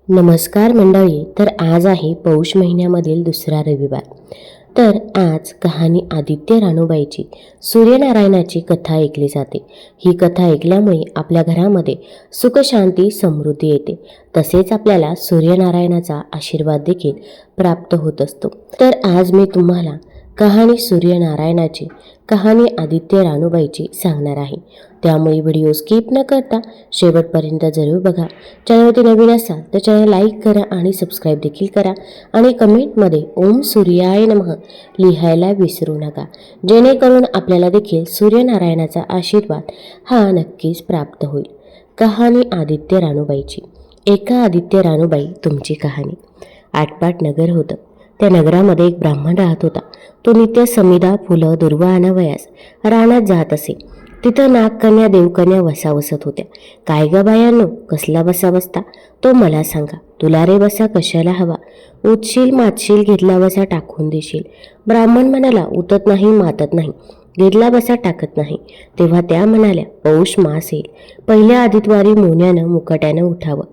नमस्कार मंडळी. तर आज आहे पौष महिन्यामधील दुसरा रविवार. तर आज कहाणी आदित्य रानूबाईची सूर्यनारायणाची कथा ऐकली जाते. ही कथा ऐकल्यामुळे आपल्या घरामध्ये सुख शांती समृद्धी येते. तसेच आपल्याला सूर्यनारायणाचा आशीर्वाद देखील प्राप्त होत असतो. तर आज मी तुम्हाला कहाणी सूर्यनारायणाची, कहाणी आदित्य रानूबाईची सांगणार आहे. त्यामुळे व्हिडिओ स्किप न करता शेवटपर्यंत जरूर बघा. चॅनलवरती नवीन असाल तर चॅनल लाईक करा आणि सबस्क्राईब देखील करा आणि कमेंटमध्ये ओम सूर्याय नमः लिहायला विसरू नका, जेणेकरून आपल्याला देखील सूर्यनारायणाचा आशीर्वाद हा नक्कीच प्राप्त होईल. कहाणी आदित्य रानूबाईची. एका आदित्य रानूबाई तुमची कहाणी. आटपाट नगर होतं. त्या नगरामध्ये एक ब्राह्मण राहत होता. तो नित्य समिधा, फुलं, दुर्वा आणावयास रानात जात असे. तिथं नागकन्या, देवकन्या वसा बसत होत्या. काय ग बायांनो, कसला बसा बसता? तो मला सांगा. तुला रे बसा कशाला हवा? उठशील, मातशील, घेतला बसा टाकून देशील. ब्राह्मण म्हणाला, उतत नाही, मातत नाही, घेतला बसा टाकत नाही. तेव्हा त्या म्हणाल्या, पौष मास येईल. पहिल्या आदितवारी मोन्यानं मुकाट्यानं उठावं,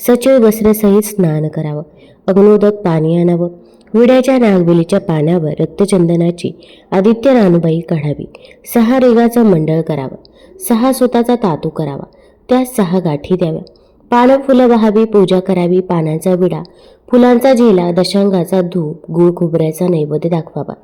सचिव वस्त्रसहित स्नान करावं, अग्नोदक पाणी आणावं, विड्याच्या नागवेलीच्या पानावर रक्तचंदनाची आदित्य रानूबाई काढावी, 6 रेगाचं मंडळ करावं, 6 सुताचा तातू करावा, त्या 6 गाठी द्याव्या, पानं फुलं वाहावी, पूजा करावी, पानांचा विडा, फुलांचा झेला, दशांगाचा धूप, गुळ खोबऱ्याचा नैवेद्य दाखवावा,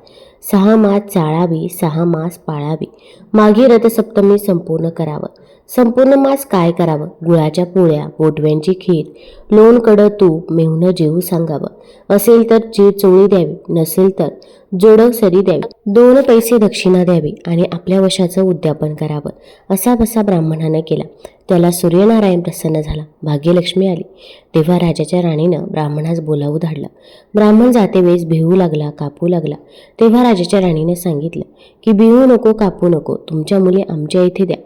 6 मास चाळावी, 6 मास पाळावी, माघी रथसप्तमी संपूर्ण करावं. संपूर्ण मास काय करावं? गुळाच्या पोळ्या, बोटव्यांची खीर, लोणकडं तूप, मेहुणं जेवू सांगावं. असेल तर चिरचोळी द्यावी, नसेल तर जोडक सरी द्यावी, 2 पैसे दक्षिणा द्यावी आणि आपल्या वशाचं उद्यापन करावं. असा बसा ब्राह्मणानं केला. त्याला सूर्यनारायण प्रसन्न झाला. भाग्यलक्ष्मी आली. तेव्हा राजाच्या राणीनं ब्राह्मणास बोलावू धाडलं. ब्राह्मण जातेवेळेस भिवू लागला, कापू लागला. तेव्हा राजाच्या राणीनं सांगितलं की भिवू नको, कापू नको, तुमच्या मुली आमच्या इथे द्या.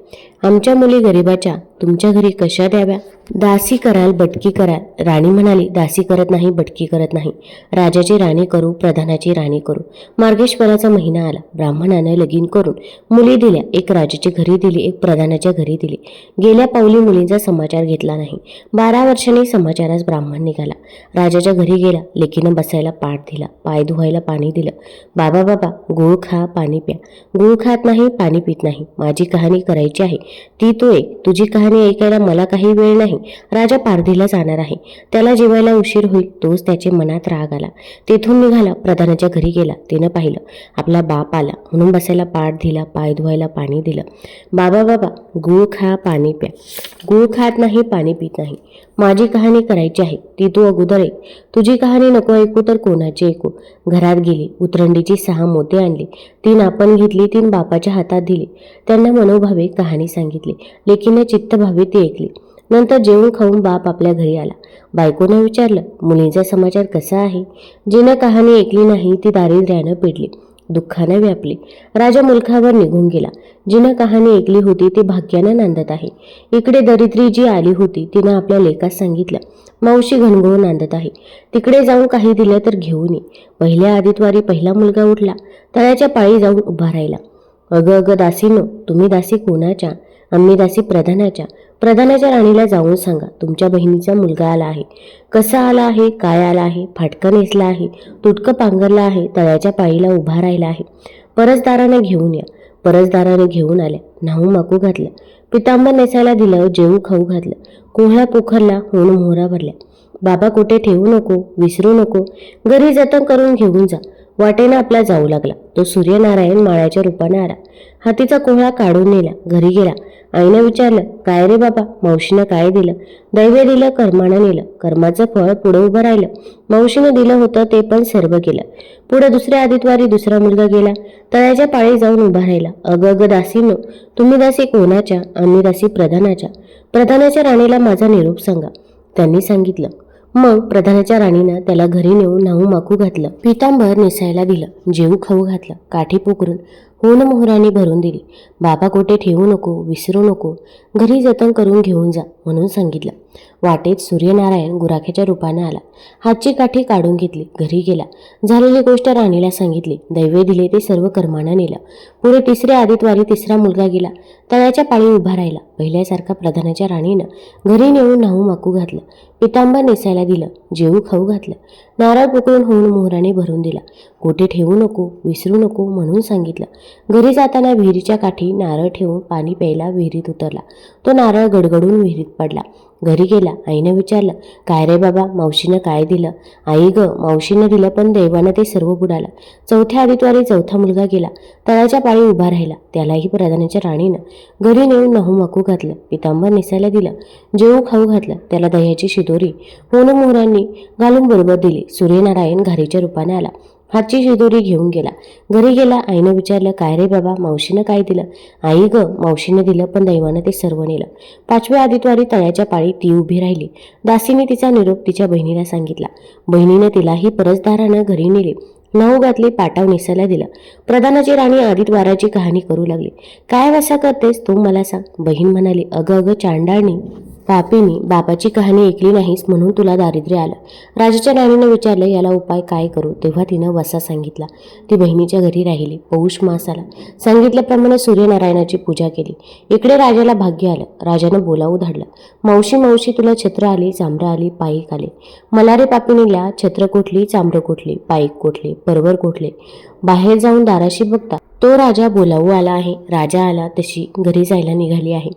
आमच्या मुली गरिबाच्या तुमच्या घरी कशा द्याव्या? दासी कराल, बटकी कराल. राणी म्हणाली, दासी करत नाही, बटकी करत नाही. राजाची राणी करू, प्रधानाची राणी करू. मार्गेश्वराचा महिना आला. ब्राह्मणानं लगीन करून मुली दिल्या. एक राजाच्या घरी दिली, एक प्रधानाच्या घरी दिली. गेल्या पावली मुलींचा समाचार घेतला नाही. 12 वर्षांनी समाचारास ब्राह्मण निघाला. राजाच्या घरी गेला. लेकीनं बसायला पाट दिला, पाय धुवायला पाणी दिलं. बाबा बाबा, गूळ खा, पाणी प्या. गूळ खात नाही, पाणी पित नाही. माझी कहाणी करायची आहे, ती तू ऐक. तुझी कहाणी ऐकायला मला काही वेळ नाही. राजा पारधीला जाणार आहे. त्याला जेवायला उशीर होईल. तोच त्याच्या मनात राग आला. तेथून निघाला, प्रधानाच्या घरी गेला. तिनं पाहिलं आपला बाप आला म्हणून बसायला पाट दिला, पाय धुवायला पाणी दिलं. बाबा बाबा, गूळ खा, पाणी प्या. गूळ खात नाही, पाणी पित नाही. माझी कहाणी करायची आहे, ती तू अगोदर ऐक. तुझी कहाणी नको ऐकू तर कोणाची ऐकू? घरात गेली, उतरंडीची 6 मोते आणली. 3 आपण घेतली, 3 बापाच्या हातात दिली. त्यांना मनोभावे कहाणी सांगितली. लेकीने चित्तभावे ती ऐकली. नंतर जेवून खाऊन बाप आपल्या घरी आला. बायकोनं विचारलं, मुलींचा समाचार कसा आहे? जिनं कहाणी ऐकली नाही ती दारिद्र्यानं पिडली, दुःखानं व्यापली. राजा मुलखावर निघून गेला. जिनं कहाणी ऐकली होती ती भाग्यानं नांदत आहे. इकडे दरिद्री जी आली होती तिनं आपल्या लेकास सांगितलं, मावशी घनघोर नांदत आहे. तिकडे जाऊन काही दिलं तर घेऊन ये. पहिल्या आदितवारी पहिला मुलगा उठला. तळ्याच्या पाळी जाऊन उभा राहिला. अगं अगं दासीनो, तुम्ही दासी कोणाच्या? आम्ही दासी प्रधानाच्या. प्रधानाच्या राणीला जाऊन सांगा, तुमच्या बहिणीचा मुलगा आला आहे. कसा आला आहे, काय आला आहे? फाटकं नेसला आहे, तुटकं पांघरला आहे, तळ्याच्या पाळीला उभा राहिला आहे. परसदारानं घेऊन या. परसदाराने घेऊन आल्या. न्हाऊ माकू घातलं, पितांबर नेसायला दिलं, जेवू खाऊ घातलं, कोहळा पोखरला, होऊन मोहरा भरल्या. बाबा कुठे ठेवू नको, विसरू नको, घरी जतन करून घेऊन जा. वाटेनं आपला जाऊ लागला. तो सूर्यनारायण माळ्याच्या रूपाने आला. हातीचा कोहळा काढून नेला. घरी गेला. आईनं विचारलं, काय रे बाबा, मावशीनं काय दिलं? दैवे दिलं, कर्मानं नेलं. कर्माचं फळ पुढे उभं राहिलं. मावशीनं दिलं होतं ते पण सर्व केलं. पुढे दुसऱ्या आदितवारी दुसरा मुलगा गेला. तळ्याच्या पाळी जाऊन उभा राहिला. अगं अगं दासीनो, तुम्ही दासी कोणाच्या? आम्ही दासी प्रधानाच्या. प्रधानाच्या राणीला माझा निरोप सांगा. त्यांनी सांगितलं. मग प्रधानाच्या राणीनं त्याला घरी नेऊन न्हाऊ माकू घातलं, पितांबर नेसायला दिलं, जेवू खाऊ घातलं, काठी पोकरून होन मोहराने भरून दिली. बाबा कोठे ठेवू नको, विसरू नको, घरी जतन करून घेऊन जा म्हणून सांगितलं. वाटेत सूर्यनारायण गुराख्याच्या रूपानं आला. हातची काठी काढून घेतली, घरी गेला. झालेली गोष्ट राणीला सांगितली. दैवे दिले ते सर्व कर्मानं नेलं. पुढे तिसऱ्या आदितवारी तिसरा मुलगा गेला. तळ्याच्या पाळी उभा राहिला. पहिल्यासारखा प्रधानाच्या राणीनं घरी नेऊन न्हाऊ माकू घातलं. पितांबर नेसायला दिलं. जेवू खाऊ घातलं. नारळ पुकळून होऊन मोहराने भरून दिला. कोठे ठेवू नको, विसरू नको म्हणून सांगितलं. घरी जाताना विहिरीच्या काठी नारळ ठेवून पाणी प्यायला विहिरीत उतरला. तो नारळ गडगडून विहिरीत पडला. घरी गेला. आईनं विचारलं, काय रे बाबा, मावशीनं काय दिलं? आई ग, मावशीनं दिलं पण दैवानं ते सर्व बुडालं. चौथ्या आदितवारी चौथा मुलगा गेला. तळ्याच्या पाळी उभा राहिला. त्यालाही प्रधानाच्या राणीनं घरी नेऊन न्हाऊ माकू घातलं. पितांबर नेसायला दिलं. जेवू खाऊ घातलं. त्याला दह्याची शिदोरी होन मोहरांनी घालून बरोबर दिली. सूर्यनारायण घारीच्या रूपाने आला. हातची शिदोरी घेऊन गेला. घरी गेला. आईनं विचारलं, काय रे बाबा, मावशीनं काय दिलं? आई ग, मावशीनं दिलं पण दैवानं ते सर्व नेलं. पाचव्या आदितवारी तळ्याच्या पाळी ती उभी राहिली. दासीने तिचा निरोप तिच्या बहिणीला सांगितला. बहिणीनं तिलाही परसदारानं घरी नेले. न्हाऊ घातली. पाटाव नेसायला दिलं. प्रधानाची राणी आदितवाराची कहाणी करू लागली. काय वसा करतेस तू मला सांग? बहीण म्हणाली, अगं अगं चांडाळणी, पापीनी, बापाची कहाणी ऐकली नाहीस म्हणून तुला दारिद्र्य आलं. राजाच्या राणीनं विचारलं, याला उपाय काय करू? तेव्हा तिनं वसा सांगितला. ती बहिणीच्या घरी राहिली. पौष मास आला. सांगितल्याप्रमाणे सूर्यनारायणाची पूजा केली. इकडे राजाला भाग्य आलं. राजानं बोलावू धाडलं. मावशी मावशी, तुला छत्र आली, चांबरं आली, पाईक आले. मला रे पापिनीला छत्र कोठली, चांबरं कोठली, पाईक कोठले, परवर कोठले? बाहेर जाऊन दाराशी बघता तो राजा बोलावू आला आहे. राजा आला तशी घरी जायला निघाली आहे.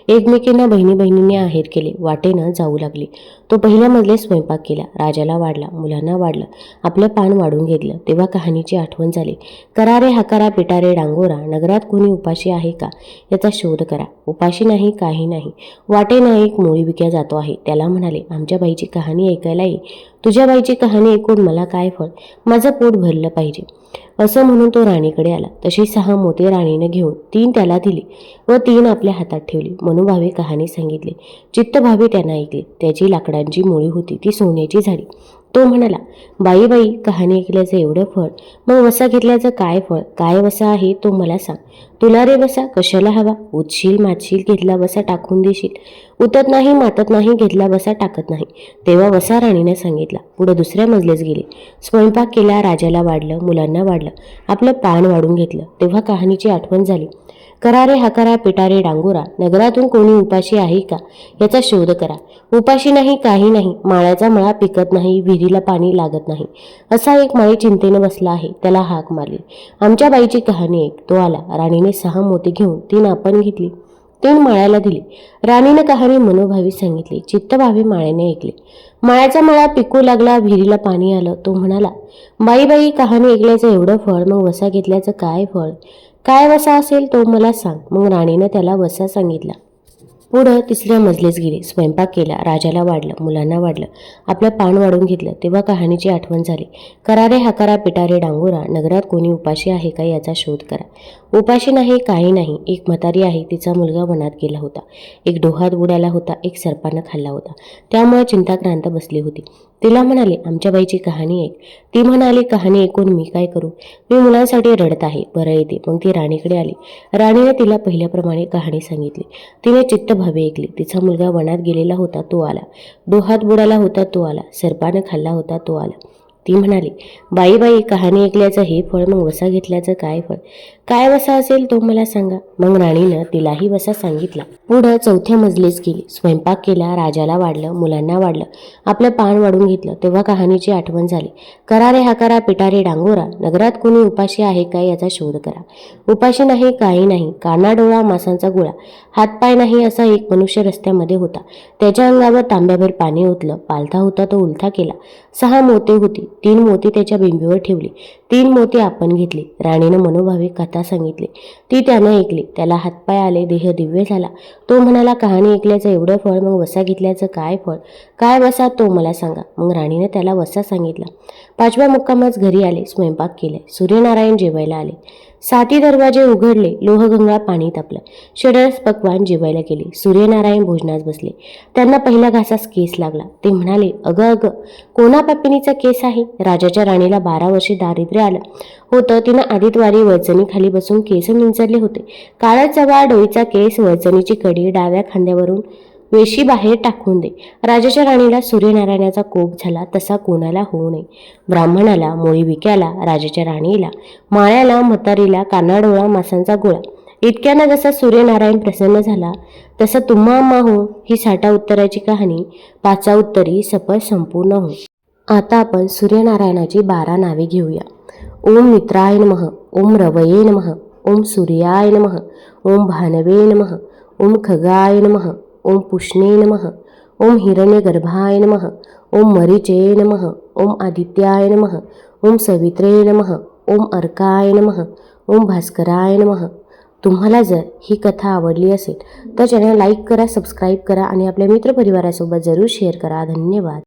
एकमेकींना बहिणी बहिणीने आहेर केले. वाटेनं जाऊ लागली. तो पहिल्या मजले स्वयंपाक केला. राजाला वाढला, मुलांना वाढलं. आपलं पान वाढून घेतलं. तेव्हा कहाणीची आठवण झाली. करारे हकारा पिटारे डांगोरा, नगरात कोणी उपाशी आहे का याचा शोध करा. उपाशी नाही, काही नाही. वाटेनं एक मोळी विक्या जातो आहे. त्याला म्हणाले, आमच्या बाईची कहाणी ऐकायला ये. तुझ्या बाईची कहाणी ऐकून मला काय फळ? माझं पोट भरलं पाहिजे. असं म्हणून तो राणीकडे आला. तशी 6 मोती राणीनं घेऊन 3 त्याला दिली व 3 आपल्या हातात ठेवली. मनोभावे कहाणी सांगितली. चित्तभावे त्यानं ऐकली. त्याची लाकडांची मुळी होती ती सोन्याची झाली. तो म्हणाला, बाई बाई, कहाणी ऐकल्याचं एवढं फळ, मग वसा घेतल्याचं काय फळ? काय वसा आहे तो मला सांग. तुला रे वसा कशाला हवा? उतशील मातशील, घेतला वसा टाकून देशील. उतत नाही मातत नाही, घेतला वसा टाकत नाही. तेव्हा वसा राणीने सांगितला. पुढे दुसऱ्या मजलेच गेले. स्वयंपाक केला. राजाला वाढलं, मुलांना वाढलं. आपलं पान वाढून घेतलं. तेव्हा कहाणीची आठवण झाली. करारे हकारा पिटारे डांगोरा, नगरातून कोणी उपाशी आहे का याचा शोध करा. उपाशी नाही, काही नाही. माळ्याचा मळा पिकत नाही, विहिरीला पाणी लागत नाही. असा एक माळी चिंतेनं बसला आहे. त्याला हाक मारली. आमच्या बाईची कहाणी ऐक. तो आला. राणीने 6 मोती घेऊन 3 आपण घेतली. 3 माळ्याला दिली. राणीनं कहाणी मनोभावी सांगितली. चित्तभावी माळ्याने ऐकली. माळ्याचा मळा पिकू लागला, विहिरीला पाणी आलं. तो म्हणाला, बाई बाई, कहाणी ऐकल्याचं एवढं फळ, मग वसा घेतल्याचं काय फळ? काय वसा असेल तो मला सांग. मग राणीनं त्याला वसा सांगितला. पुढं तिसऱ्या मजलेच गेले. स्वयंपाक केला. राजाला वाढलं, मुलांना वाढलं. आपलं पान वाढून घेतलं. तेव्हा कहाणीची आठवण झाली. करारे हकारा पिटारे डांगोरा, नगरात कोणी उपाशी आहे का याचा शोध करा. उपाशी नाही, काही नाही. एक म्हातारी आहे. तिचा मुलगा वनात गेला होता. एक डोहात बुडाला होता. एक सर्पानं खाल्ला होता. त्यामुळे चिंताक्रांत बसली होती. तिला म्हणाले, आमच्या बाईची कहाणी ऐक. ती म्हणाली, कहाणी ऐकून मी काय करू? मी मुलांसाठी रडत आहे, बरं येते. मग ती राणीकडे आली. राणीने तिला पहिल्याप्रमाणे कहाणी सांगितली. तिने चित्तभावे ऐकली. तिचा मुलगा वनात गेलेला होता, तो आला. डोहात बुडाला होता, तो आला. सर्पानं खाल्ला होता, तो आला. ती म्हणाली, बाई बाई, कहाणी ऐकल्याचं हे फळ, मग वसा घेतल्याचं काय फळ? काय वसा असेल तो मला सांगा. मग राणीनं तिलाही वसा सांगितला. पुढं चौथ्या मजलीस गेली. स्वयंपाक केला. राजाला वाढलं, मुलांना वाढलं. आपलं पान वाढून घेतलं. तेव्हा कहाणीची आठवण झाली. करारे हकारा पिटारे डांगोरा, नगरात कोणी उपाशी आहे का याचा शोध करा. उपाशी नाही, काही नाही. काना डोळा मासांचा गोळा, हातपाय नाही असा एक मनुष्य रस्त्यामध्ये होता. त्याच्या अंगावर तांब्याभर पाणी ओतलं. पालथा होता तो उलथा केला. 6 मोती होती. 3 मोती त्याच्या बिंबीवर ठेवली. 3 मोती आपण घेतली. राणीनं मनोभावे कथा सांगितली. ती त्यानं ऐकली. त्याला हातपाय आले, देह दिव्य झाला. तो म्हणाला, कहाणी ऐकल्याचं एवढं फळ, मग वसा घेतल्याचं काय फळ? काय वसा तो मला सांगा. मग राणीनं त्याला वसा सांगितला. 5व्या मुक्कामाच घरी आले. स्वयंपाक केले. सूर्यनारायण जेवायला आले. 7 दरवाजे उघडले. लोहगंगा पाणी तापलं. षडरस पक्वान जेवायला गेले. सूर्यनारायण भोजनास बसले. त्यांना पहिल्या घासास केस लागला. ते म्हणाले, अगं अगं, कोणा पापिनीचा केस आहे? राजाच्या राणीला 12 वर्षे दारिद्र्य आलं होतं. तिनं आदितवारी वळचणी खाली बसून केस विंचरले होते. काळा चव्हाळ डोईचा केस, वळचणीची कडी डाव्या खांद्यावरून वेशी बाहेर टाकून दे. राजाच्या राणीला सूर्यनारायणाचा कोप झाला तसा कोणाला होऊ नये. ब्राह्मणाला, मोळी विक्याला, राजाच्या राणीला, माळ्याला, म्हातारीला, कानाडोळा मासांचा गोळा. इतक्यानं जसा सूर्यनारायण प्रसन्न झाला तसं तुम्हा आम्हा हो ही साठा उत्तराची कहाणी 5 उत्तरी सफळ संपूर्ण हो. आता आपण सूर्यनारायणाची 12 नावे घेऊया. ओम मित्राय नमः, ओम रवये नमः, ओम सूर्याय नमः, ओम भानवे नमः, ओम खगाय नमः, ओम पुष्णे नमः, ओम हिरण्यगर्भाय नमः, ओम मरीचे नमः, ओम आदित्याय नमः, ओम सवित्रे नमः, ओम अर्काय नमः, ओम भास्कराय नमः. तुम्हाला जर ही कथा आवडली असेल तर चॅनल लाईक करा, सबस्क्राईब करा आणि आपल्या मित्रपरिवारासोबत जरूर शेअर करा. धन्यवाद.